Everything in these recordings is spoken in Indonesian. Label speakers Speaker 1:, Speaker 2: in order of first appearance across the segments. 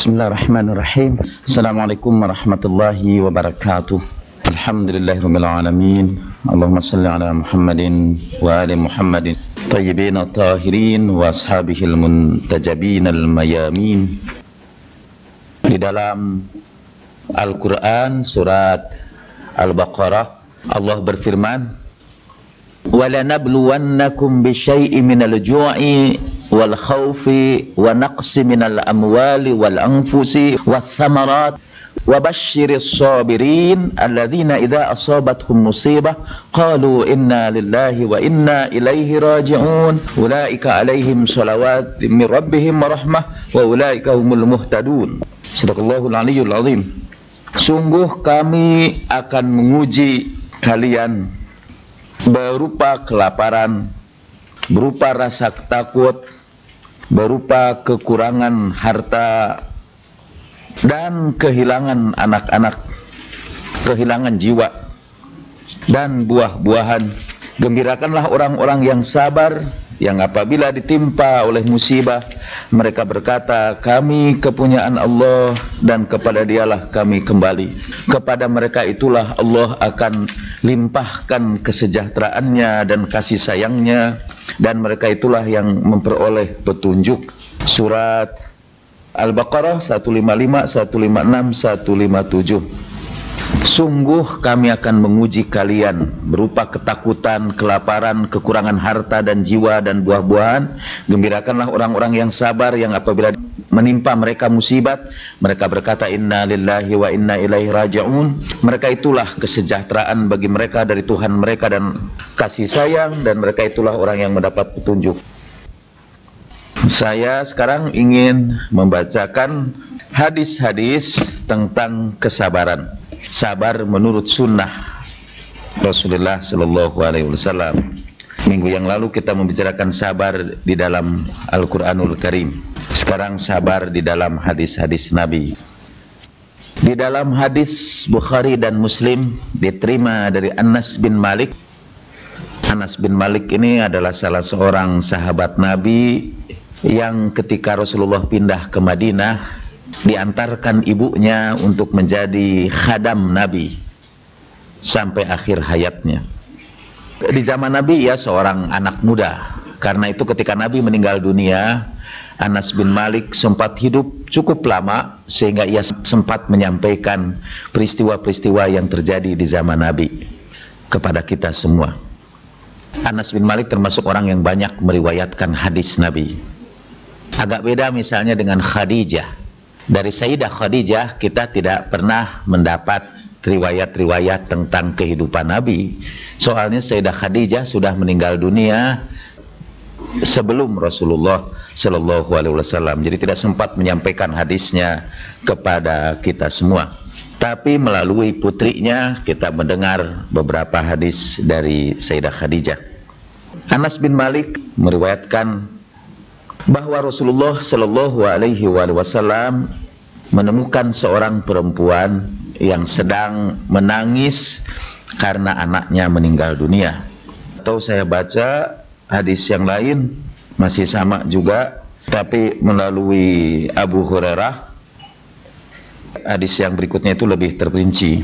Speaker 1: Bismillahirrahmanirrahim. Assalamualaikum warahmatullahi wabarakatuh. Alhamdulillahirabbil alamin. Allahumma shalli ala Muhammadin wa ali Muhammadin thayyibin tahirin wa ashabihil muntajabin al mayamin. Di dalam Al-Qur'an surat Al-Baqarah Allah berfirman, وَلَنَبْلُوَنَّكُمْ بِشَيْءٍ مِنَ الْجُوعِ وَالْخَوْفِ وَنَقْصٍ مِنَ الْأَمْوَالِ وَالْأَنْفُسِ وَالثَّمَرَاتِ وَبَشِّرِ الصَّابِرِينَ الَّذِينَ إِذَا أَصَابَتْهُمْ مُصِيبَةٌ قَالُوا إِنَّا لِلَّهِ وَإِنَّا إِلَيْهِ رَاجِعُونَ أُولَئِكَ عَلَيْهِمْ صَلَوَاتٌ مِّن رَّبِّهِمْ وَرَحْمَةٌ وَأُولَئِكَ هُمُ الْمُهْتَدُونَ. Shadaqallahul Aliyyul Azim. Sungguh kami akan menguji kalian berupa kelaparan, berupa rasa takut, berupa kekurangan harta dan kehilangan anak-anak, kehilangan jiwa dan buah-buahan. Gembirakanlah orang-orang yang sabar, yang apabila ditimpa oleh musibah mereka berkata, kami kepunyaan Allah dan kepada Dialah kami kembali. Kepada mereka itulah Allah akan limpahkan kesejahteraannya dan kasih sayangnya, dan mereka itulah yang memperoleh petunjuk. Surat Al-Baqarah 155, 156, 157. Sungguh kami akan menguji kalian berupa ketakutan, kelaparan, kekurangan harta dan jiwa dan buah-buahan. Gembirakanlah orang-orang yang sabar, yang apabila menimpa mereka musibat mereka berkata, inna lillahi wa inna ilaihi raji'un. Mereka itulah kesejahteraan bagi mereka dari Tuhan mereka dan kasih sayang, dan mereka itulah orang yang mendapat petunjuk. Saya sekarang ingin membacakan hadis-hadis tentang kesabaran. Sabar menurut sunnah Rasulullah Sallallahu Alaihi Wasallam. Minggu yang lalu kita membicarakan sabar di dalam Al-Quranul Karim. Sekarang sabar di dalam hadis-hadis Nabi. Di dalam hadis Bukhari dan Muslim diterima dari Anas bin Malik. Anas bin Malik ini adalah salah seorang sahabat Nabi yang ketika Rasulullah pindah ke Madinah diantarkan ibunya untuk menjadi khadam Nabi sampai akhir hayatnya. Di zaman Nabi ia seorang anak muda. Karena itu ketika Nabi meninggal dunia, Anas bin Malik sempat hidup cukup lama sehingga ia sempat menyampaikan peristiwa-peristiwa yang terjadi di zaman Nabi kepada kita semua. Anas bin Malik termasuk orang yang banyak meriwayatkan hadis Nabi. Agak beda misalnya dengan Khadijah. Dari Sayyidah Khadijah kita tidak pernah mendapat riwayat-riwayat tentang kehidupan Nabi. Soalnya Sayyidah Khadijah sudah meninggal dunia sebelum Rasulullah Sallallahu Alaihi Wasallam. Jadi tidak sempat menyampaikan hadisnya kepada kita semua. Tapi melalui putrinya kita mendengar beberapa hadis dari Sayyidah Khadijah. Anas bin Malik meriwayatkan bahwa Rasulullah Sallallahu Alaihi Wasallam menemukan seorang perempuan yang sedang menangis karena anaknya meninggal dunia. Atau saya baca hadis yang lain masih sama juga, tapi melalui Abu Hurairah. Hadis yang berikutnya itu lebih terperinci.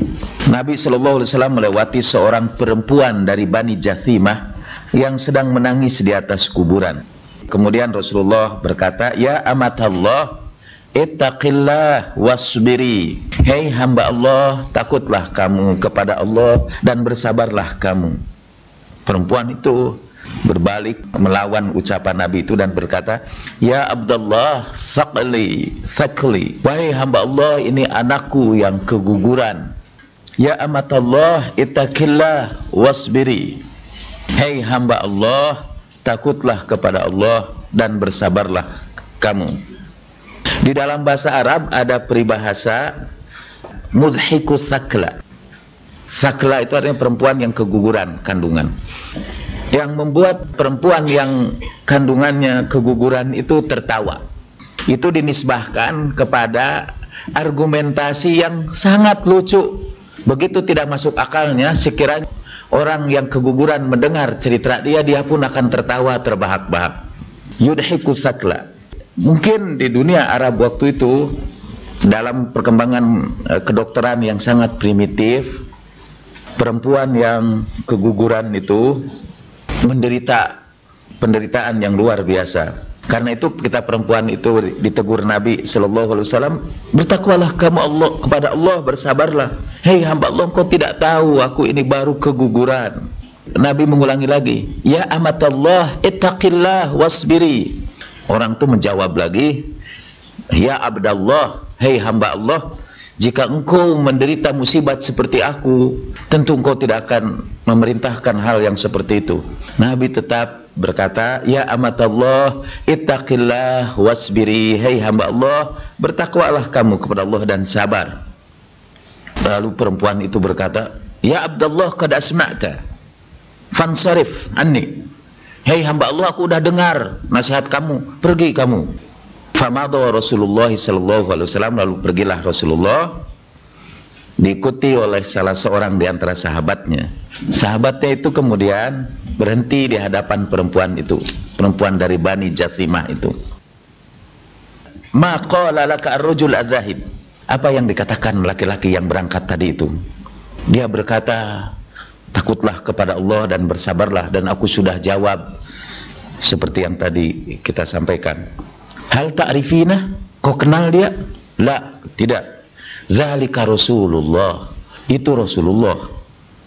Speaker 1: Nabi Sallallahu Alaihi Wasallam melewati seorang perempuan dari Bani Jathimah yang sedang menangis di atas kuburan. Kemudian Rasulullah berkata, ya amatallah, ittaqillah wasbiri. Hei hamba Allah, takutlah kamu kepada Allah dan bersabarlah kamu. Perempuan itu berbalik melawan ucapan Nabi itu dan berkata, ya Abdullah, thaqli. Wahai hamba Allah, ini anakku yang keguguran. Ya amatallah, ittaqillah wasbiri. Hei hamba Allah, takutlah kepada Allah dan bersabarlah kamu. Di dalam bahasa Arab ada peribahasa mudhikus sakla. Sakla itu artinya perempuan yang keguguran kandungan. Yang membuat perempuan yang kandungannya keguguran itu tertawa. Itu dinisbahkan kepada argumentasi yang sangat lucu. Begitu tidak masuk akalnya, sekiranya orang yang keguguran mendengar cerita dia pun akan tertawa terbahak-bahak. Yudhiku sakla. Mungkin di dunia Arab waktu itu Dalam perkembangan kedokteran yang sangat primitif, perempuan yang keguguran itu menderita penderitaan yang luar biasa. Karena itu kita perempuan itu ditegur Nabi Sallallahu Alaihi Wasallam, bertakwalah kamu Allah kepada Allah, bersabarlah. Hei hamba Allah, kau tidak tahu aku ini baru keguguran. Nabi mengulangi lagi, ya amatallah ittaqillah wasbiri. Orang itu menjawab lagi, ya abdallah, hei hamba Allah, jika engkau menderita musibat seperti aku, tentu engkau tidak akan memerintahkan hal yang seperti itu. Nabi tetap berkata, ya amatallah ittaqillah wasbiri, hei hamba Allah, bertakwalah kamu kepada Allah dan sabar. Lalu perempuan itu berkata, ya abdallah qad asma'ta fansarif anni, hei hamba Allah, aku udah dengar nasihat kamu, pergi kamu. Famadha Rasulullah sallallahu alaihi wasallam, lalu pergilah Rasulullah, diikuti oleh salah seorang di antara sahabatnya. Sahabatnya itu kemudian berhenti di hadapan perempuan itu, perempuan dari Bani Jathimah itu. Ma qala laka ar-rajul azahib, apa yang dikatakan laki-laki yang berangkat tadi itu? Dia berkata, takutlah kepada Allah dan bersabarlah, dan aku sudah jawab seperti yang tadi kita sampaikan. Hal ta'rifina, kau kenal dia? La, tidak. Zalika Rasulullah, itu Rasulullah.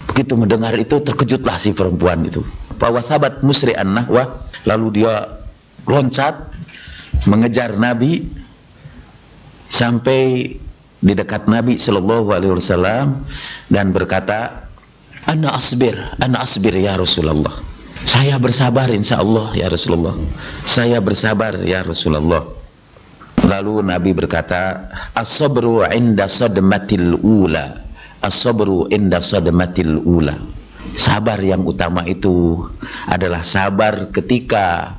Speaker 1: Begitu mendengar itu terkejutlah si perempuan itu. Fawasabat musri'an nahwa, lalu dia loncat mengejar Nabi sampai di dekat Nabi Sallallahu Alaihi Wasallam dan berkata, ana asbir ya Rasulullah, saya bersabar insya Allah ya Rasulullah, saya bersabar ya Rasulullah. Lalu Nabi berkata, as-sabru inda sadmatil ula, as-sabru inda sadmatil ula. Sabar yang utama itu adalah sabar ketika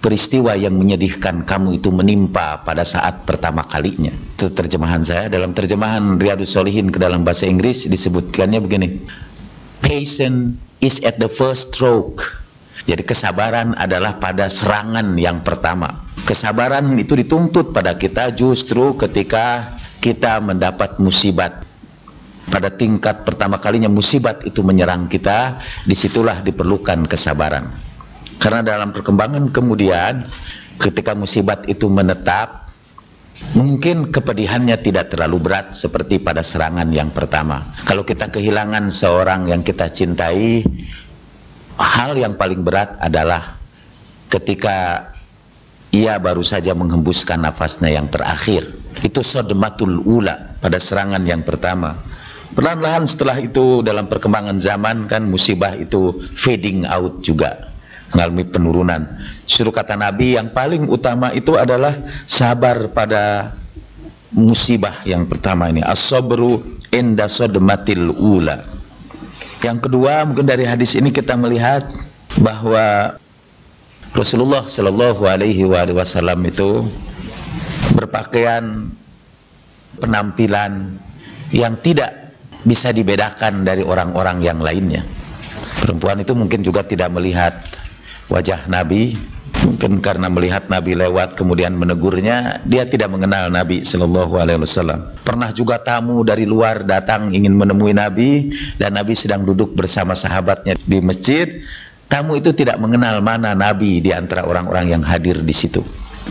Speaker 1: peristiwa yang menyedihkan kamu itu menimpa pada saat pertama kalinya. Itu terjemahan saya. Dalam terjemahan Riyadhus Shalihin ke dalam bahasa Inggris disebutkannya begini, patience is at the first stroke. Jadi kesabaran adalah pada serangan yang pertama. Kesabaran itu dituntut pada kita justru ketika kita mendapat musibat. Pada tingkat pertama kalinya musibat itu menyerang kita, disitulah diperlukan kesabaran. Karena dalam perkembangan kemudian ketika musibat itu menetap, mungkin kepedihannya tidak terlalu berat seperti pada serangan yang pertama. Kalau kita kehilangan seorang yang kita cintai, hal yang paling berat adalah ketika ia baru saja menghembuskan nafasnya yang terakhir. Itu sodmatul ula, pada serangan yang pertama. Perlahan-lahan setelah itu dalam perkembangan zaman kan musibah itu fading out juga, mengalami penurunan. Justru kata Nabi yang paling utama itu adalah sabar pada musibah yang pertama ini, as-sabru inda sodmatil ula. Yang kedua, mungkin dari hadis ini kita melihat bahwa Rasulullah Shallallahu Alaihi Wasallam itu berpakaian penampilan yang tidak bisa dibedakan dari orang-orang yang lainnya. Perempuan itu mungkin juga tidak melihat wajah Nabi, mungkin karena melihat Nabi lewat kemudian menegurnya, dia tidak mengenal Nabi Shallallahu Alaihi Wasallam. Pernah juga tamu dari luar datang ingin menemui Nabi, dan Nabi sedang duduk bersama sahabatnya di masjid. Tamu itu tidak mengenal mana Nabi di antara orang-orang yang hadir di situ,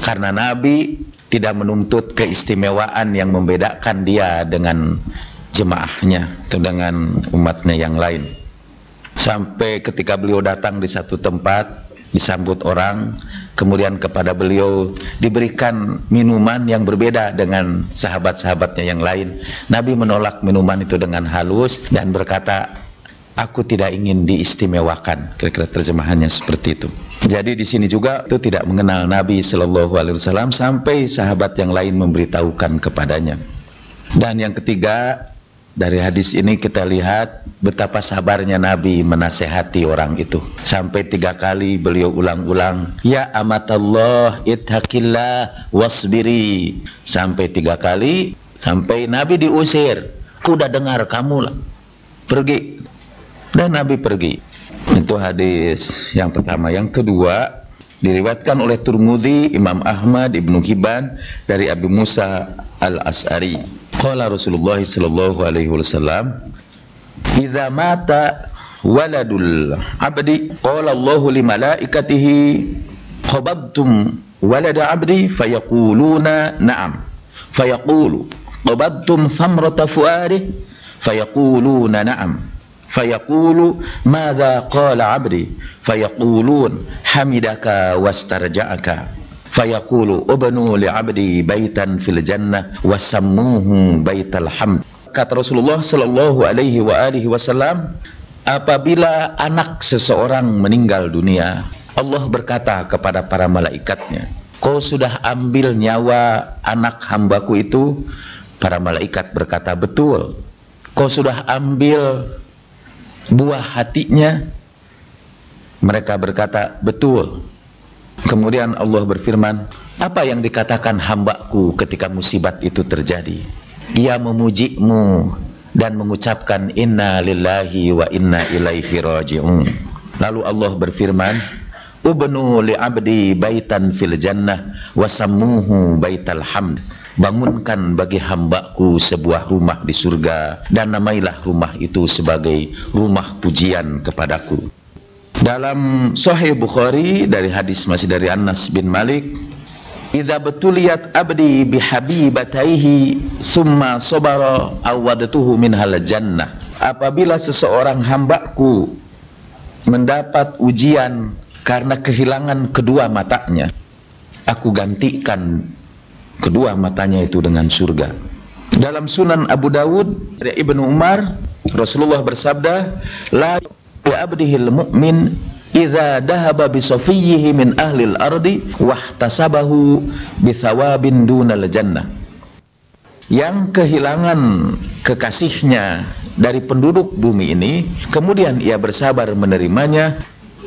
Speaker 1: karena Nabi tidak menuntut keistimewaan yang membedakan dia dengan jemaahnya atau dengan umatnya yang lain. Sampai ketika beliau datang di satu tempat, disambut orang, kemudian kepada beliau diberikan minuman yang berbeda dengan sahabat-sahabatnya yang lain. Nabi menolak minuman itu dengan halus dan berkata, aku tidak ingin diistimewakan. Kira-kira terjemahannya seperti itu. Jadi di sini juga itu tidak mengenal Nabi Shallallahu Alaihi Wasallam sampai sahabat yang lain memberitahukan kepadanya. Dan yang ketiga, dari hadis ini kita lihat betapa sabarnya Nabi menasehati orang itu. Sampai 3 kali beliau ulang-ulang, ya amatallah ittaqillah wasbiri. Sampai 3 kali, sampai Nabi diusir. Aku udah dengar kamu lah, pergi. Dan Nabi pergi. Itu hadis yang pertama. Yang kedua, Diriwayatkan oleh Tirmidzi, Imam Ahmad, Ibnu Hibban dari Abu Musa Al-Asy'ari. Qala Rasulullah sallallahu alaihi wasallam, "Idza mata waladul 'abdi, qala Allahu li malaikatihi, qabadtum walada 'abdi?" Fayaquluna na'am. Fayaqulu, "Qabadtum thamrata fuadihi?" Fayaquluna na'am. Fayaqulu, "Madza qala 'abdi?" Fayaqulun, "Hamidaka wastarja'aka." Fayaqulu, "Ubnu li 'abdi baitan fil jannah wasammuhu baital hamd." Kata Rasulullah sallallahu alaihi wa alihi wasallam, apabila anak seseorang meninggal dunia, Allah berkata kepada para malaikatnya, "Kau sudah ambil nyawa anak hambaku itu?" Para malaikat berkata, "Betul." "Kau sudah ambil buah hatinya?" Mereka berkata, "Betul." Kemudian Allah berfirman, "Apa yang dikatakan hambaku ketika musibat itu terjadi?" Ia memujimu dan mengucapkan, "Inna lillahi wa inna ilaihi raji'un." Lalu Allah berfirman, "Ubnu li 'abdi baitan fil jannah wasammuhu baital hamd." Bangunkan bagi hambaku sebuah rumah di surga dan namailah rumah itu sebagai rumah pujian kepadaku. Dalam Sahih Bukhari dari hadis masih dari Anas bin Malik, "Idza betuliyat abdi bihabibataihi summa sabara awadatuhu minhal jannah." Apabila seseorang hambaku mendapat ujian karena kehilangan kedua matanya, aku gantikan kedua matanya itu dengan surga. Dalam Sunan Abu Dawud dari Ibnu Umar, Rasulullah bersabda, "La abdihil mu'min idza dahaba bi safiyhi min ahlil ardi wahtasabahu bi thawabin dunal jannah." Yang kehilangan kekasihnya dari penduduk bumi ini, kemudian ia bersabar menerimanya,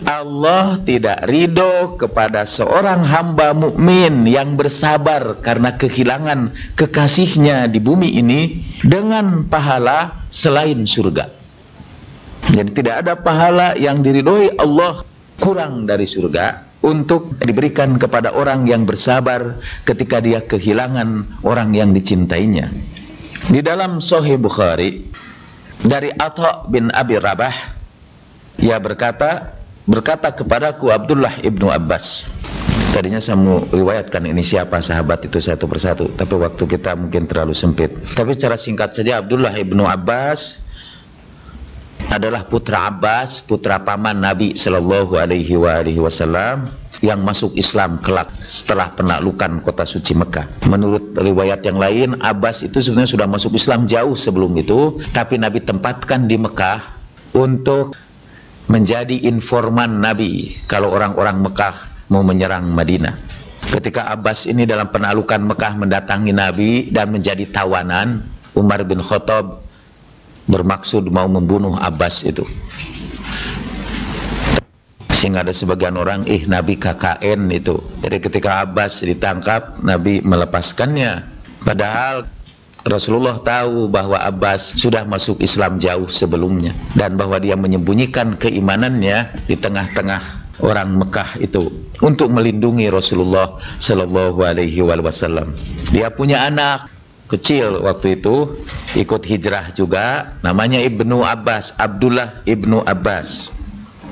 Speaker 1: Allah tidak ridho kepada seorang hamba mukmin yang bersabar karena kehilangan kekasihnya di bumi ini dengan pahala selain surga. Jadi tidak ada pahala yang diridhoi Allah kurang dari surga untuk diberikan kepada orang yang bersabar ketika dia kehilangan orang yang dicintainya. Di dalam Sahih Bukhari dari Atha bin Abi Rabah, ia berkata kepadaku Abdullah ibnu Abbas. Tadinya saya mau riwayatkan ini siapa sahabat itu satu persatu, tapi waktu kita mungkin terlalu sempit. Tapi secara singkat saja, Abdullah ibnu Abbas adalah putra Abbas, putra paman Nabi Shallallahu Alaihi Wasallam yang masuk Islam kelak setelah penaklukan kota suci Mekah. Menurut riwayat yang lain, Abbas itu sebenarnya sudah masuk Islam jauh sebelum itu, tapi Nabi tempatkan di Mekah untuk menjadi informan Nabi kalau orang-orang Mekah mau menyerang Madinah. Ketika Abbas ini dalam penaklukan Mekah mendatangi Nabi dan menjadi tawanan, Umar bin Khattab bermaksud mau membunuh Abbas itu. Sehingga ada sebagian orang, Nabi KKN itu. Jadi ketika Abbas ditangkap, Nabi melepaskannya. Padahal Rasulullah tahu bahwa Abbas sudah masuk Islam jauh sebelumnya, dan bahwa dia menyembunyikan keimanannya di tengah-tengah orang Mekah itu untuk melindungi Rasulullah Sallallahu Alaihi Wasallam. Dia punya anak kecil waktu itu ikut hijrah juga, namanya Ibnu Abbas, Abdullah Ibnu Abbas.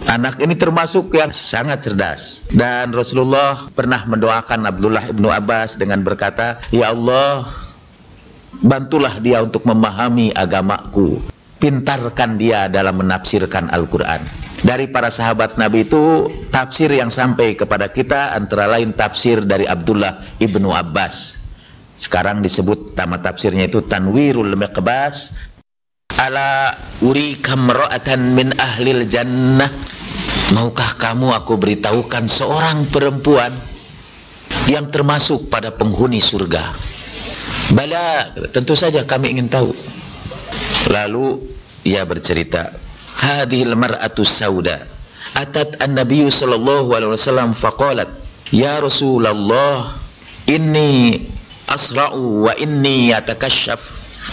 Speaker 1: Anak ini termasuk yang sangat cerdas, dan Rasulullah pernah mendoakan Abdullah Ibnu Abbas dengan berkata, "Ya Allah, bantulah dia untuk memahami agamaku, pintarkan dia dalam menafsirkan Al-Quran." Dari para sahabat Nabi itu, tafsir yang sampai kepada kita antara lain tafsir dari Abdullah Ibnu Abbas. Sekarang disebut nama tafsirnya itu Tanwirul Miqbas ala urika imra'atan min ahlil jannah. Maukah kamu aku beritahukan seorang perempuan yang termasuk pada penghuni surga? Bala, tentu saja kami ingin tahu. Lalu ia bercerita, hadhil mar'atu sauda atat an-nabiy sallallahu alaihi wasallam faqalat, ya Rasulullah, inni asra'u wa inni yatakashaf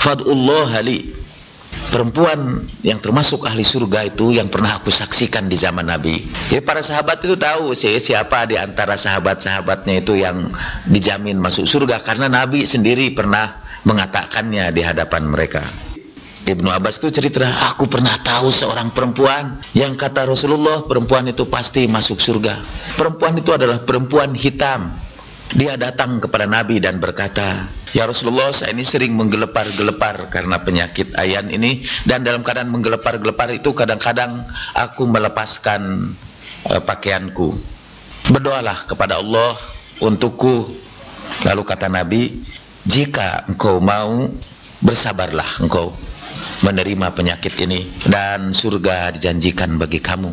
Speaker 1: fad'ullaha li. perempuan yang termasuk ahli surga itu yang pernah aku saksikan di zaman Nabi. Jadi para sahabat itu tahu siapa di antara sahabat-sahabatnya itu yang dijamin masuk surga, karena Nabi sendiri pernah mengatakannya di hadapan mereka. Ibnu Abbas itu cerita, aku pernah tahu seorang perempuan yang kata Rasulullah, perempuan itu pasti masuk surga. Perempuan itu adalah perempuan hitam. Dia datang kepada Nabi dan berkata, ya Rasulullah, saya ini sering menggelepar-gelepar karena penyakit ayan ini, dan dalam keadaan menggelepar-gelepar itu kadang-kadang aku melepaskan pakaianku. Berdoalah kepada Allah untukku. Lalu kata Nabi, jika engkau mau, bersabarlah engkau menerima penyakit ini, dan surga dijanjikan bagi kamu.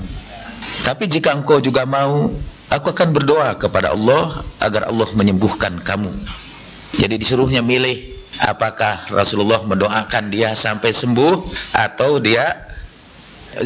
Speaker 1: Tapi jika engkau juga mau, aku akan berdoa kepada Allah agar Allah menyembuhkan kamu. Jadi disuruhnya milih, apakah Rasulullah mendoakan dia sampai sembuh atau dia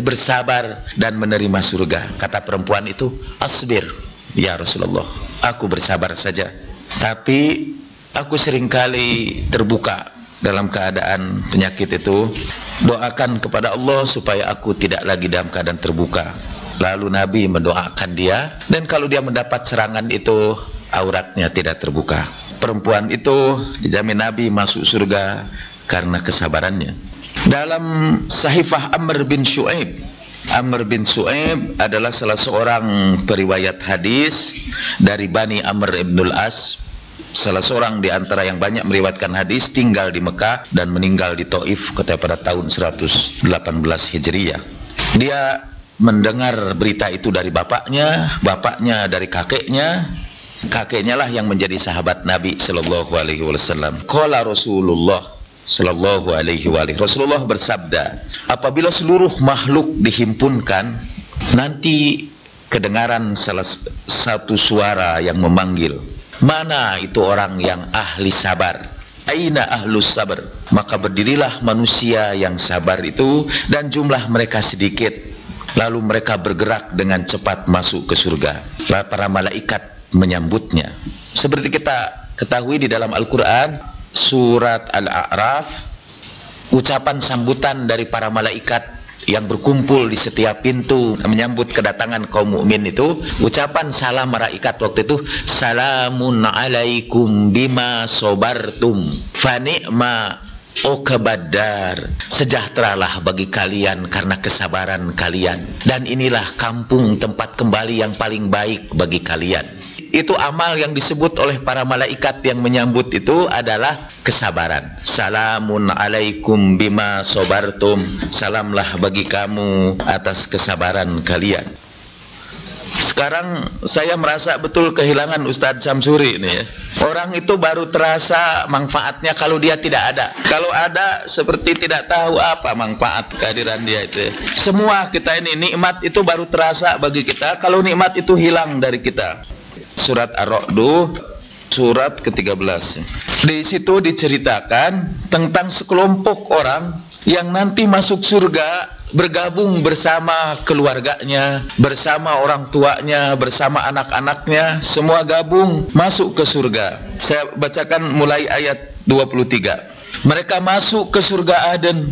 Speaker 1: bersabar dan menerima surga. Kata perempuan itu, asbir ya Rasulullah, aku bersabar saja, tapi aku seringkali terbuka dalam keadaan penyakit itu. Doakan kepada Allah supaya aku tidak lagi dalam keadaan terbuka. Lalu Nabi mendoakan dia, dan kalau dia mendapat serangan itu, auratnya tidak terbuka. Perempuan itu dijamin Nabi masuk surga karena kesabarannya. Dalam Sahifah Amr bin Shu'aib, Amr bin Shu'aib adalah salah seorang periwayat hadis dari Bani Amr ibnul As, salah seorang di antara yang banyak meriwayatkan hadis, tinggal di Mekah dan meninggal di Taif pada tahun 118 Hijriah. Dia mendengar berita itu dari bapaknya, bapaknya dari kakeknya, kakeknya lah yang menjadi sahabat Nabi sallallahu alaihi wasallam. Qala Rasulullah sallallahu alaihi wasallam, Rasulullah bersabda, apabila seluruh makhluk dihimpunkan, nanti kedengaran salah satu suara yang memanggil, mana itu orang yang ahli sabar? Aina ahlus sabar? Maka berdirilah manusia yang sabar itu, dan jumlah mereka sedikit. Lalu mereka bergerak dengan cepat masuk ke surga. Para malaikat menyambutnya. Seperti kita ketahui di dalam Al-Quran, surat Al-A'raf, ucapan sambutan dari para malaikat yang berkumpul di setiap pintu menyambut kedatangan kaum mukmin itu, ucapan salam malaikat waktu itu, salamun alaikum bima sobartum fani'ma uqbadar, sejahteralah bagi kalian karena kesabaran kalian, dan inilah kampung tempat kembali yang paling baik bagi kalian. Itu amal yang disebut oleh para malaikat yang menyambut itu adalah kesabaran. Salamun alaikum bima sobartum, salamlah bagi kamu atas kesabaran kalian. Sekarang saya merasa betul kehilangan Ustadz Samsuri ini ya. Orang itu baru terasa manfaatnya kalau dia tidak ada. Kalau ada seperti tidak tahu apa manfaat kehadiran dia itu ya. Semua kita ini nikmat itu baru terasa bagi kita kalau nikmat itu hilang dari kita. Surat Ar-Ra'd, surat ke-13. Di situ diceritakan tentang sekelompok orang yang nanti masuk surga, bergabung bersama keluarganya, bersama orang tuanya, bersama anak-anaknya, semua gabung masuk ke surga. Saya bacakan mulai ayat 23. Mereka masuk ke surga Aden.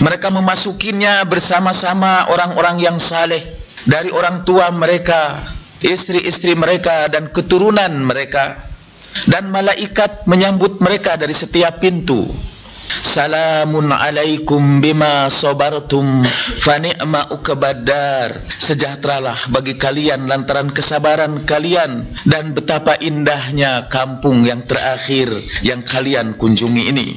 Speaker 1: Mereka memasukinya bersama-sama orang-orang yang saleh dari orang tua mereka, istri-istri mereka dan keturunan mereka, dan malaikat menyambut mereka dari setiap pintu. Salamun alaikum bima sabartum fani'ma uqbadar, sejahteralah bagi kalian lantaran kesabaran kalian, dan betapa indahnya kampung yang terakhir yang kalian kunjungi ini.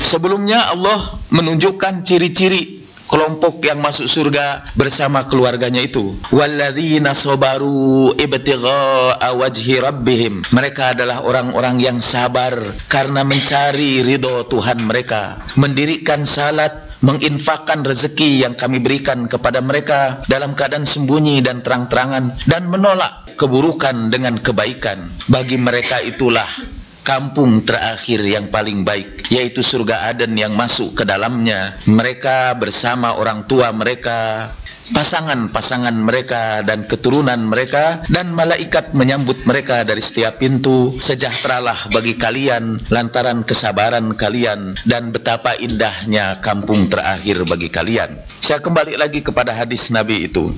Speaker 1: Sebelumnya Allah menunjukkan ciri-ciri kelompok yang masuk surga bersama keluarganya itu. Walladzina sabaru ibtigha'a wajhi rabbihim, mereka adalah orang-orang yang sabar karena mencari ridho Tuhan mereka, mendirikan salat, menginfakkan rezeki yang kami berikan kepada mereka dalam keadaan sembunyi dan terang-terangan, dan menolak keburukan dengan kebaikan. Bagi mereka itulah kampung terakhir yang paling baik, yaitu surga Aden yang masuk ke dalamnya mereka bersama orang tua mereka, pasangan-pasangan mereka dan keturunan mereka, dan malaikat menyambut mereka dari setiap pintu. Sejahteralah bagi kalian lantaran kesabaran kalian, dan betapa indahnya kampung terakhir bagi kalian. Saya kembali lagi kepada hadis Nabi itu.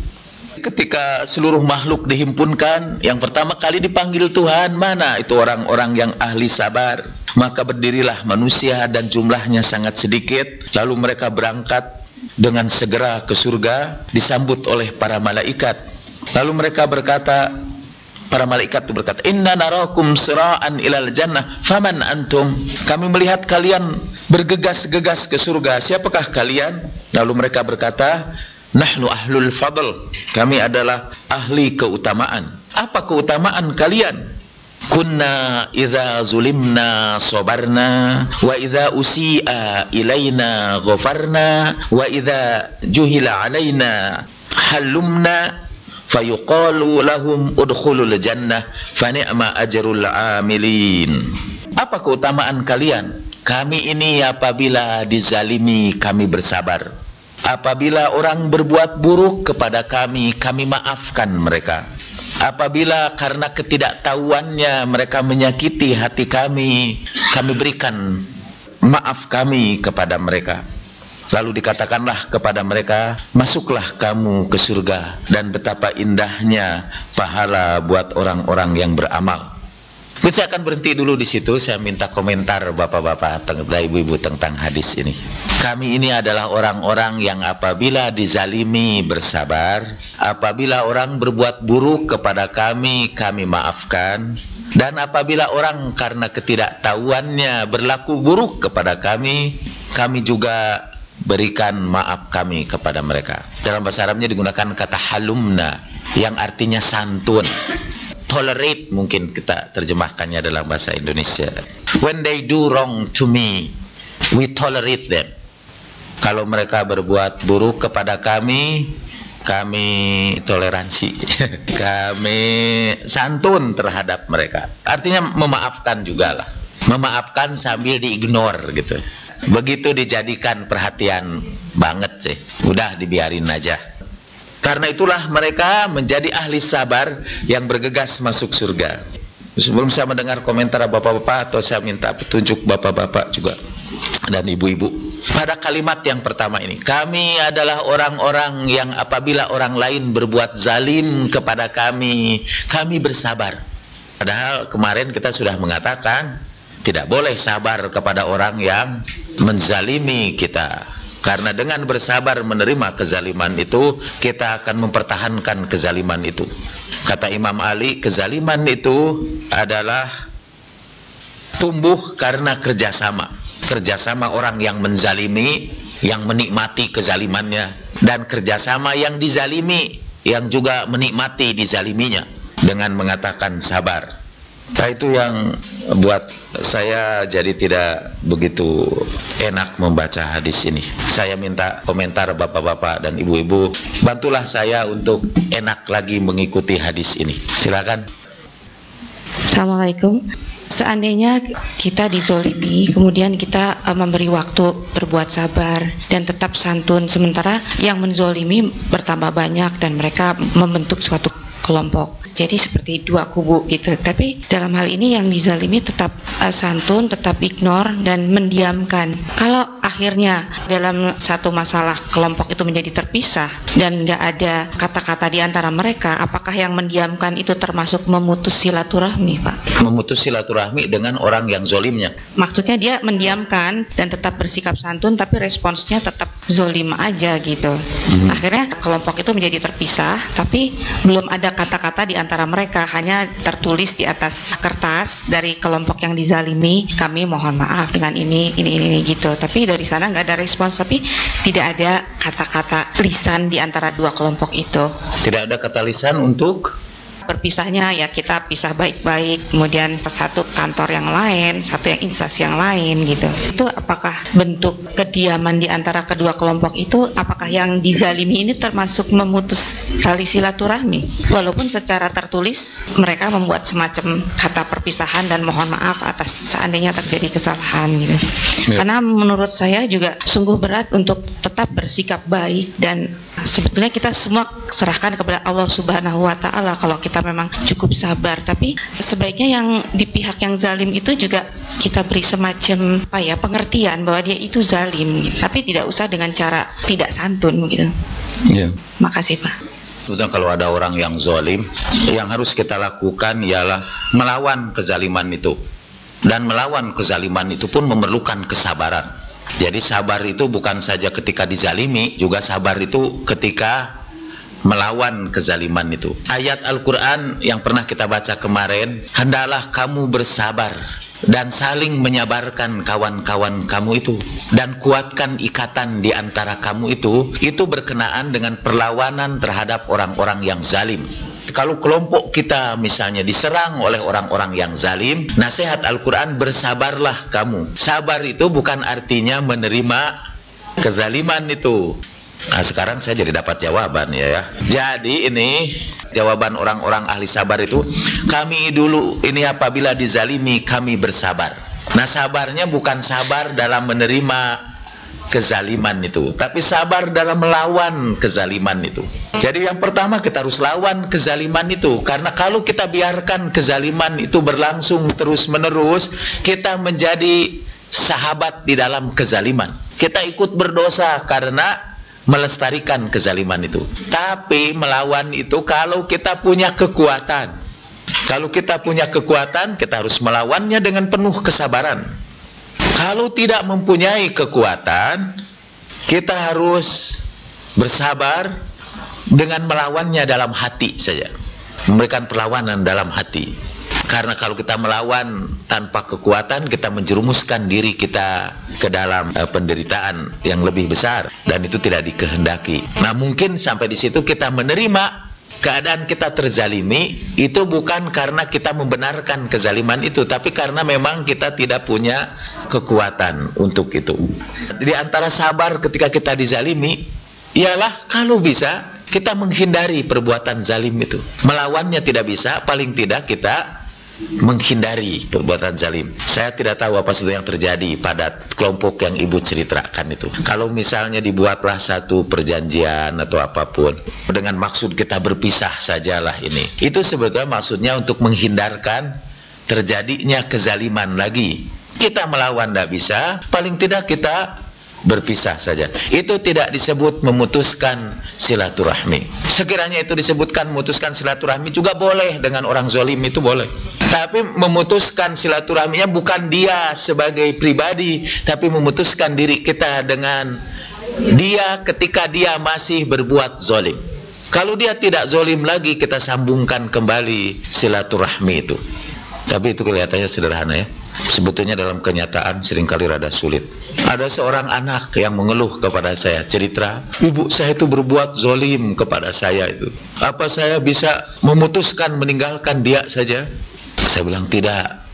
Speaker 1: Ketika seluruh makhluk dihimpunkan, yang pertama kali dipanggil Tuhan, mana itu orang-orang yang ahli sabar? Maka berdirilah manusia dan jumlahnya sangat sedikit, lalu mereka berangkat dengan segera ke surga, disambut oleh para malaikat. Lalu mereka berkata, para malaikat itu berkata, inna narakum sira'an ilal jannah faman antum. Kami melihat kalian bergegas-gegas ke surga, siapakah kalian? Lalu mereka berkata, nahnu ahlul fadl, kami adalah ahli keutamaan. Apa keutamaan kalian? Kunna idza zulimna sabarna, wa idza usi'a ilaina ghafarna, wa idza juhila alaina halumna, fayuqalu lahum udkhulul jannah fa ni'ma ajrul amilin. Apa keutamaan kalian? Kami ini apabila dizalimi kami bersabar. Apabila orang berbuat buruk kepada kami, kami maafkan mereka. Apabila karena ketidaktahuannya mereka menyakiti hati kami, kami berikan maaf kami kepada mereka. Lalu dikatakanlah kepada mereka, masuklah kamu ke surga, dan betapa indahnya pahala buat orang-orang yang beramal. Saya akan berhenti dulu di situ. Saya minta komentar bapak-bapak dan ibu-ibu tentang hadis ini. Kami ini adalah orang-orang yang apabila dizalimi bersabar, apabila orang berbuat buruk kepada kami, kami maafkan, dan apabila orang karena ketidaktahuannya berlaku buruk kepada kami, kami juga berikan maaf kami kepada mereka. Dalam bahasa Arabnya digunakan kata halumna, yang artinya santun. Tolerate mungkin kita terjemahkannya dalam bahasa Indonesia. When they do wrong to me, we tolerate them. Kalau mereka berbuat buruk kepada kami, kami toleransi. Kami santun terhadap mereka. Artinya memaafkan juga lah. Memaafkan sambil diignore gitu. Begitu dijadikan perhatian banget sih. Udah dibiarin aja. Karena itulah mereka menjadi ahli sabar yang bergegas masuk surga. Sebelum saya mendengar komentar bapak-bapak, atau saya minta petunjuk bapak-bapak juga dan ibu-ibu pada kalimat yang pertama ini, kami adalah orang-orang yang apabila orang lain berbuat zalim kepada kami, kami bersabar. Padahal kemarin kita sudah mengatakan tidak boleh sabar kepada orang yang menzalimi kita. Karena dengan bersabar menerima kezaliman itu, kita akan mempertahankan kezaliman itu. Kata Imam Ali, kezaliman itu adalah tumbuh karena kerjasama. Kerjasama orang yang menzalimi, yang menikmati kezalimannya, dan kerjasama yang dizalimi, yang juga menikmati dizaliminya, dengan mengatakan sabar. Nah, itu yang buat saya jadi tidak begitu enak membaca hadis ini. Saya minta komentar bapak-bapak dan ibu-ibu, bantulah saya untuk enak lagi mengikuti hadis ini. Silakan.
Speaker 2: Assalamualaikum. Seandainya kita dizolimi, kemudian kita memberi waktu berbuat sabar dan tetap santun, sementara yang menzolimi bertambah banyak dan mereka membentuk suatu kelompok. Jadi seperti dua kubu gitu. Tapi dalam hal ini yang dizalimi tetap santun, tetap ignore dan mendiamkan. Kalau akhirnya dalam satu masalah kelompok itu menjadi terpisah dan nggak ada kata-kata di antara mereka, apakah yang mendiamkan itu termasuk memutus silaturahmi, Pak? Memutus silaturahmi dengan orang yang zolimnya. Maksudnya dia mendiamkan dan tetap bersikap santun, tapi responsnya tetap zolim aja gitu. Akhirnya kelompok itu menjadi terpisah, tapi belum ada kata-kata di antara mereka, hanya tertulis di atas kertas dari kelompok yang dizalimi, kami mohon maaf dengan ini gitu. Tapi dari sana nggak ada respons, tapi tidak ada kata-kata lisan di antara dua kelompok itu. Tidak ada kata lisan untuk berpisahnya, ya kita pisah baik-baik, kemudian satu kantor yang lain, satu yang instansi yang lain gitu. Itu apakah bentuk kediaman di antara kedua kelompok itu, apakah yang dizalimi ini termasuk memutus tali silaturahmi? Walaupun secara tertulis mereka membuat semacam kata perpisahan dan mohon maaf atas seandainya terjadi kesalahan gitu. Karena menurut saya juga sungguh berat untuk tetap bersikap baik dan sebetulnya kita semua serahkan kepada Allah Subhanahu wa Ta'ala kalau kita memang cukup sabar. Tapi sebaiknya yang di pihak yang zalim itu juga kita beri semacam pengertian bahwa dia itu zalim, gitu. Tapi tidak usah dengan cara tidak santun gitu.
Speaker 1: Ya.
Speaker 2: Makasih Pak.
Speaker 1: Sebetulnya kalau ada orang yang zalim, yang harus kita lakukan ialah melawan kezaliman itu. Dan melawan kezaliman itu pun memerlukan kesabaran. Jadi sabar itu bukan saja ketika dizalimi, juga sabar itu ketika melawan kezaliman itu. Ayat Al-Quran yang pernah kita baca kemarin, hendaklah kamu bersabar dan saling menyabarkan kawan-kawan kamu itu, dan kuatkan ikatan di antara kamu itu berkenaan dengan perlawanan terhadap orang-orang yang zalim. Kalau kelompok kita misalnya diserang oleh orang-orang yang zalim, nasihat Al-Quran, bersabarlah kamu. Sabar itu bukan artinya menerima kezaliman itu. Nah, sekarang saya jadi dapat jawaban ya. Jadi ini jawaban orang-orang ahli sabar itu, kami dulu ini apabila dizalimi kami bersabar. Nah, sabarnya bukan sabar dalam menerima kezaliman itu, tapi sabar dalam melawan kezaliman itu. Jadi yang pertama kita harus lawan kezaliman itu, karena kalau kita biarkan kezaliman itu berlangsung terus menerus, kita menjadi sahabat di dalam kezaliman. Kita ikut berdosa karena melestarikan kezaliman itu. Tapi melawan itu kalau kita punya kekuatan. Kalau kita punya kekuatan, kita harus melawannya dengan penuh kesabaran. Kalau tidak mempunyai kekuatan, kita harus bersabar dengan melawannya dalam hati saja. Memberikan perlawanan dalam hati. Karena kalau kita melawan tanpa kekuatan, kita menjerumuskan diri kita ke dalam penderitaan yang lebih besar, dan itu tidak dikehendaki. Nah, mungkin sampai di situ kita menerima keadaan kita terzalimi, itu bukan karena kita membenarkan kezaliman itu, tapi karena memang kita tidak punya kekuatan untuk itu. Di antara sabar ketika kita dizalimi ialah kalau bisa kita menghindari perbuatan zalim itu. Melawannya tidak bisa, paling tidak kita menghindari perbuatan zalim. Saya tidak tahu apa yang terjadi pada kelompok yang ibu ceritakan itu. Kalau misalnya dibuatlah satu perjanjian atau apapun dengan maksud kita berpisah sajalah ini, itu sebetulnya maksudnya untuk menghindarkan terjadinya kezaliman lagi. Kita melawan tidak bisa, paling tidak kita berpisah saja. Itu tidak disebut memutuskan silaturahmi. Sekiranya itu disebutkan memutuskan silaturahmi juga boleh, dengan orang zalim itu boleh. Tapi memutuskan silaturahminya bukan dia sebagai pribadi, tapi memutuskan diri kita dengan dia ketika dia masih berbuat zalim. Kalau dia tidak zalim lagi, kita sambungkan kembali silaturahmi itu. Tapi itu kelihatannya sederhana ya. Sebetulnya dalam kenyataan seringkali rada sulit. Ada seorang anak yang mengeluh kepada saya, cerita, ibu saya itu berbuat zalim kepada saya itu. Apa saya bisa memutuskan meninggalkan dia saja? Saya bilang tidak.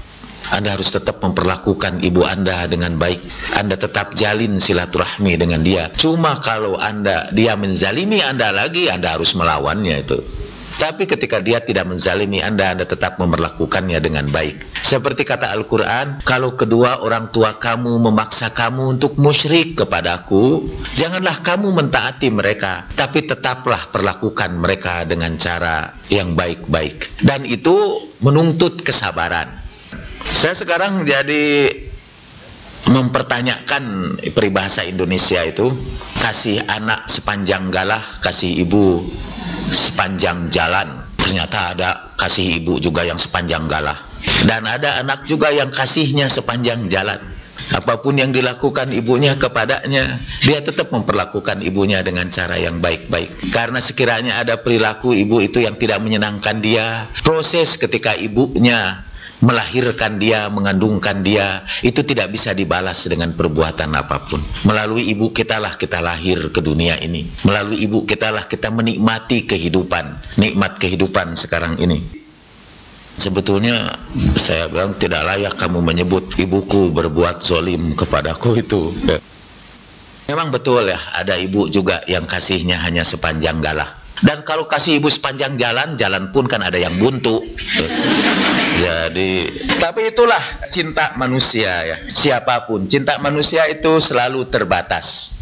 Speaker 1: Anda harus tetap memperlakukan ibu Anda dengan baik. Anda tetap jalin silaturahmi dengan dia. Cuma kalau dia menzalimi Anda lagi, Anda harus melawannya itu. Tapi ketika dia tidak menzalimi Anda, Anda tetap memperlakukannya dengan baik. Seperti kata Al-Quran, kalau kedua orang tua kamu memaksa kamu untuk musyrik kepadaku, janganlah kamu mentaati mereka, tapi tetaplah perlakukan mereka dengan cara yang baik-baik. Dan itu menuntut kesabaran. Saya sekarang jadi mempertanyakan peribahasa Indonesia itu, kasih anak sepanjang galah, kasih ibu sepanjang jalan. Ternyata ada kasih ibu juga yang sepanjang galah, dan ada anak juga yang kasihnya sepanjang jalan. Apapun yang dilakukan ibunya kepadanya, dia tetap memperlakukan ibunya dengan cara yang baik-baik. Karena sekiranya ada perilaku ibu itu yang tidak menyenangkan dia, proses ketika ibunya melahirkan dia, mengandungkan dia, itu tidak bisa dibalas dengan perbuatan apapun. Melalui ibu kitalah kita lahir ke dunia ini. Melalui ibu kitalah kita menikmati kehidupan, nikmat kehidupan sekarang ini. Sebetulnya saya bilang tidak layak kamu menyebut ibuku berbuat zalim kepadaku itu. Memang betul ya, ada ibu juga yang kasihnya hanya sepanjang galah. Dan kalau kasih ibu sepanjang jalan, jalan pun kan ada yang buntu. Jadi, tapi itulah cinta manusia ya. Siapapun, cinta manusia itu selalu terbatas.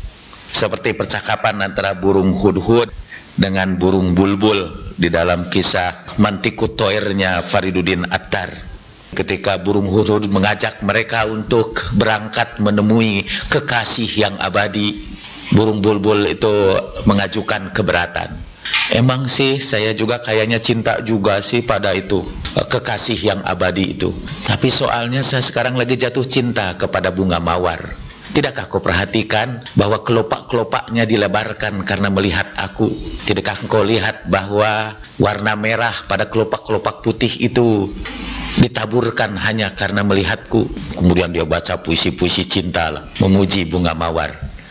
Speaker 1: seperti percakapan antara burung hudhud dengan burung bulbul di dalam kisah Mantikut Toirnya Fariduddin Attar, ketika burung hudhud mengajak mereka untuk berangkat menemui kekasih yang abadi. Burung bulbul itu mengajukan keberatan. Emang sih saya juga kayaknya cinta juga sih pada itu kekasih yang abadi itu, tapi soalnya saya sekarang lagi jatuh cinta kepada bunga mawar. Tidakkah kau perhatikan bahwa kelopak-kelopaknya dilebarkan karena melihat aku? Tidakkah kau lihat bahwa warna merah pada kelopak-kelopak putih itu ditaburkan hanya karena melihatku? Kemudian dia baca puisi-puisi cinta lah, memuji bunga mawar.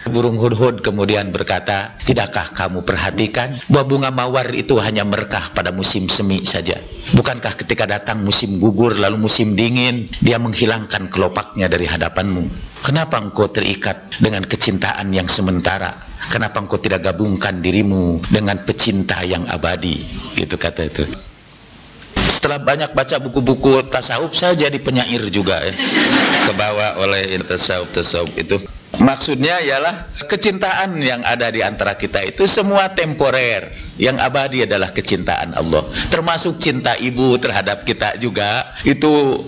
Speaker 1: Burung hudhud kemudian berkata, tidakkah kamu perhatikan bahwa bunga mawar itu hanya merekah pada musim semi saja? Bukankah ketika datang musim gugur lalu musim dingin, dia menghilangkan kelopaknya dari hadapanmu? Kenapa engkau terikat dengan kecintaan yang sementara? Kenapa engkau tidak gabungkan dirimu dengan pecinta yang abadi? Gitu kata itu. Setelah banyak baca buku-buku tasawuf, saya jadi penyair juga ya. Kebawa oleh tasawuf itu. Maksudnya ialah kecintaan yang ada di antara kita itu semua temporer. Yang abadi adalah kecintaan Allah. Termasuk cinta ibu terhadap kita juga. Itu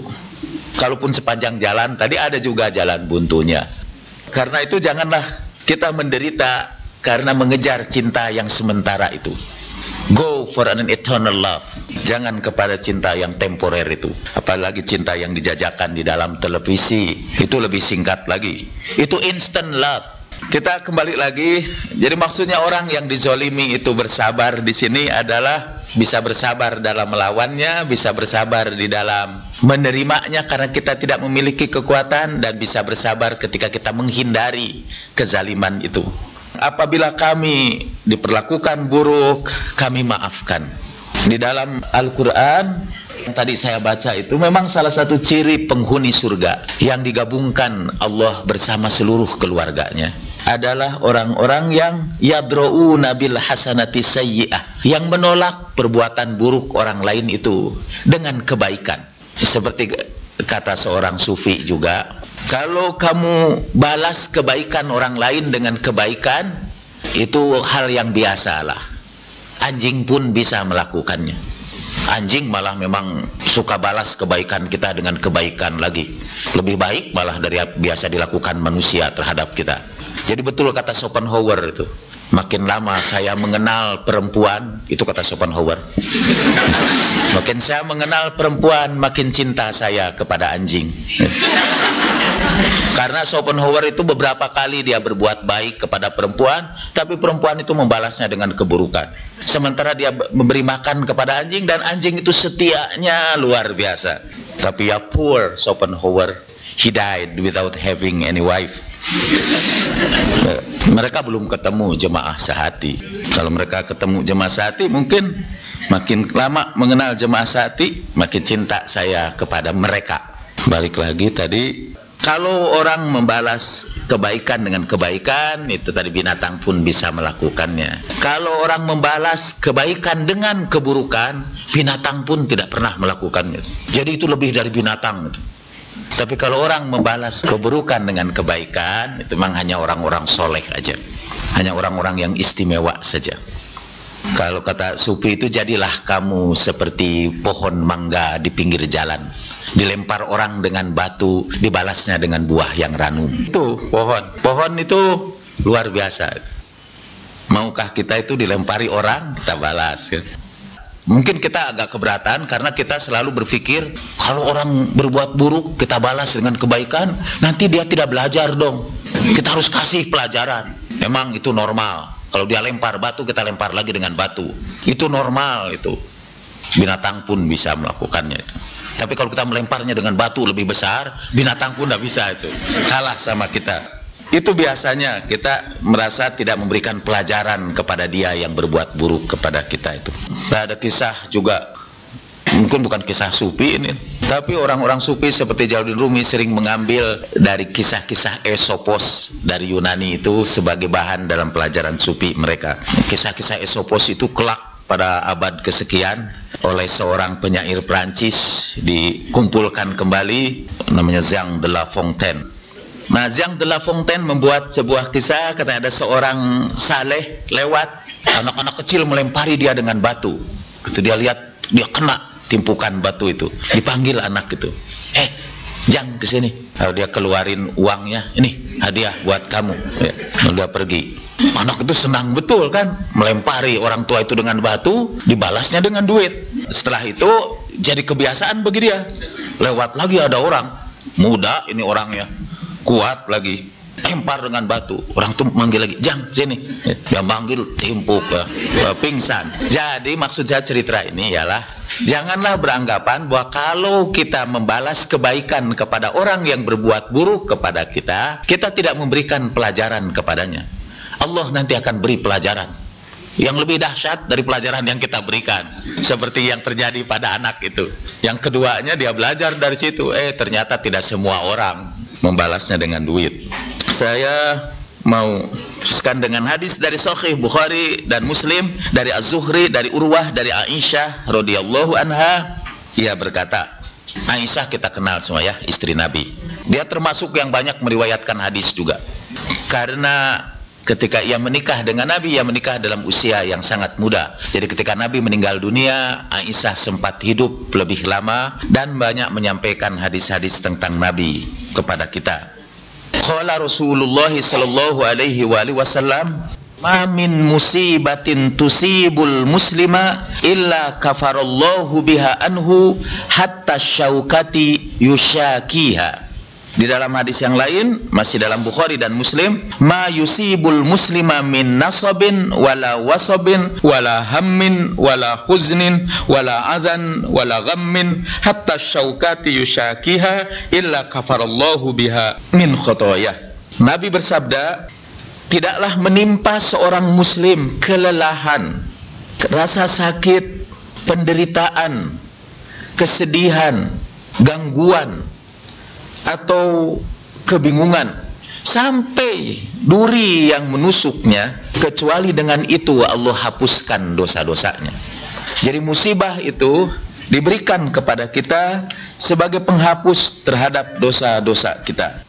Speaker 1: kalaupun sepanjang jalan, tadi ada juga jalan buntunya. Karena itu janganlah kita menderita karena mengejar cinta yang sementara itu. Go for an eternal love. Jangan kepada cinta yang temporer itu. Apalagi cinta yang dijajakan di dalam televisi. Itu lebih singkat lagi. Itu instant love. Kita kembali lagi. Jadi maksudnya orang yang dizolimi itu bersabar di sini adalah bisa bersabar dalam melawannya, bisa bersabar di dalam menerimanya karena kita tidak memiliki kekuatan, dan bisa bersabar ketika kita menghindari kezaliman itu. Apabila kami diperlakukan buruk, kami maafkan. Di dalam Al-Quran yang tadi saya baca itu memang salah satu ciri penghuni surga yang digabungkan Allah bersama seluruh keluarganya adalah orang-orang yang yadro'una bil hasanati sayyi'ah, yang menolak perbuatan buruk orang lain itu dengan kebaikan. Seperti kata seorang sufi juga, kalau kamu balas kebaikan orang lain dengan kebaikan, itu hal yang biasa lah. Anjing pun bisa melakukannya. Anjing malah memang suka balas kebaikan kita dengan kebaikan lagi. Lebih baik malah dari biasa dilakukan manusia terhadap kita. Jadi betul kata Schopenhauer itu. Makin lama saya mengenal perempuan, itu kata Schopenhauer. Makin saya mengenal perempuan, makin cinta saya kepada anjing. Karena Schopenhauer itu beberapa kali dia berbuat baik kepada perempuan, tapi perempuan itu membalasnya dengan keburukan. Sementara dia memberi makan kepada anjing, dan anjing itu setianya luar biasa. Tapi ya poor Schopenhauer, he died without having any wife. Mereka belum ketemu jemaah sehati. Kalau mereka ketemu jemaah sehati, mungkin makin lama mengenal jemaah sehati, makin cinta saya kepada mereka. Balik lagi tadi, kalau orang membalas kebaikan dengan kebaikan, itu tadi binatang pun bisa melakukannya. Kalau orang membalas kebaikan dengan keburukan, binatang pun tidak pernah melakukannya. Jadi itu lebih dari binatang itu. Tapi kalau orang membalas keburukan dengan kebaikan, itu memang hanya orang-orang soleh aja. Hanya orang-orang yang istimewa saja. Kalau kata Sufi itu, jadilah kamu seperti pohon mangga di pinggir jalan. Dilempar orang dengan batu, dibalasnya dengan buah yang ranum. Itu pohon. Pohon itu luar biasa. Maukah kita itu dilempari orang, kita balas. Mungkin kita agak keberatan karena kita selalu berpikir kalau orang berbuat buruk kita balas dengan kebaikan, nanti dia tidak belajar dong. Kita harus kasih pelajaran. Memang itu normal. Kalau dia lempar batu, kita lempar lagi dengan batu. Itu normal itu. Binatang pun bisa melakukannya itu. Tapi kalau kita melemparnya dengan batu lebih besar, binatang pun tidak bisa itu. Kalah sama kita. Itu biasanya kita merasa tidak memberikan pelajaran kepada dia yang berbuat buruk kepada kita itu. Ada kisah juga, mungkin bukan kisah Sufi ini, tapi orang-orang Sufi seperti Jalaluddin Rumi sering mengambil dari kisah-kisah Aesopos dari Yunani itu sebagai bahan dalam pelajaran Sufi mereka. Kisah-kisah Aesopos itu kelak pada abad kesekian oleh seorang penyair Prancis dikumpulkan kembali, namanya Jean de La Fontaine. Nah, Jean de La Fontaine membuat sebuah kisah, katanya ada seorang saleh lewat, anak-anak kecil melempari dia dengan batu. Itu dia lihat, dia kena timpukan batu itu. Dipanggil anak itu, Jean kesini. Lalu dia keluarin uangnya, ini hadiah buat kamu. Ya, udah pergi. Anak itu senang betul kan, melempari orang tua itu dengan batu, dibalasnya dengan duit. Setelah itu jadi kebiasaan bagi dia. Lewat lagi ada orang muda, ini orangnya kuat lagi, lempar dengan batu. Orang tuh manggil lagi, Jang sini. Dia manggil, timpuk, pingsan. Jadi maksud saya cerita ini ialah, janganlah beranggapan bahwa kalau kita membalas kebaikan kepada orang yang berbuat buruk kepada kita, kita tidak memberikan pelajaran kepadanya. Allah nanti akan beri pelajaran yang lebih dahsyat dari pelajaran yang kita berikan, seperti yang terjadi pada anak itu. Yang keduanya dia belajar dari situ, ternyata tidak semua orang membalasnya dengan duit. Saya mau teruskan dengan hadis dari Sahih Bukhari dan Muslim, dari Az-Zuhri, dari Urwah, dari Aisyah radhiyallahu anha. Ia berkata, Aisyah kita kenal semua ya, istri Nabi. Dia termasuk yang banyak meriwayatkan hadis juga, karena ketika ia menikah dengan Nabi, ia menikah dalam usia yang sangat muda. Jadi ketika Nabi meninggal dunia, Aisyah sempat hidup lebih lama dan banyak menyampaikan hadis-hadis tentang Nabi kepada kita. Qala Rasulullah sallallahu alaihi wasallam, ma min musibatin tusibul muslima illa kafarallahu biha anhu hatta syaukati yushakiha. Di dalam hadis yang lain, masih dalam Bukhari dan Muslim, ma yusibul muslima min nasabin wala wasabin wala hammin wala huznin wala adhan wala ghammin hatta syaukati yushakiha illa kafarallahu biha min khotoyah. Nabi bersabda, tidaklah menimpa seorang muslim kelelahan, rasa sakit, penderitaan, kesedihan, gangguan, atau kebingungan, sampai duri yang menusuknya, kecuali dengan itu Allah hapuskan dosa-dosanya. Jadi musibah itu diberikan kepada kita sebagai penghapus terhadap dosa-dosa kita.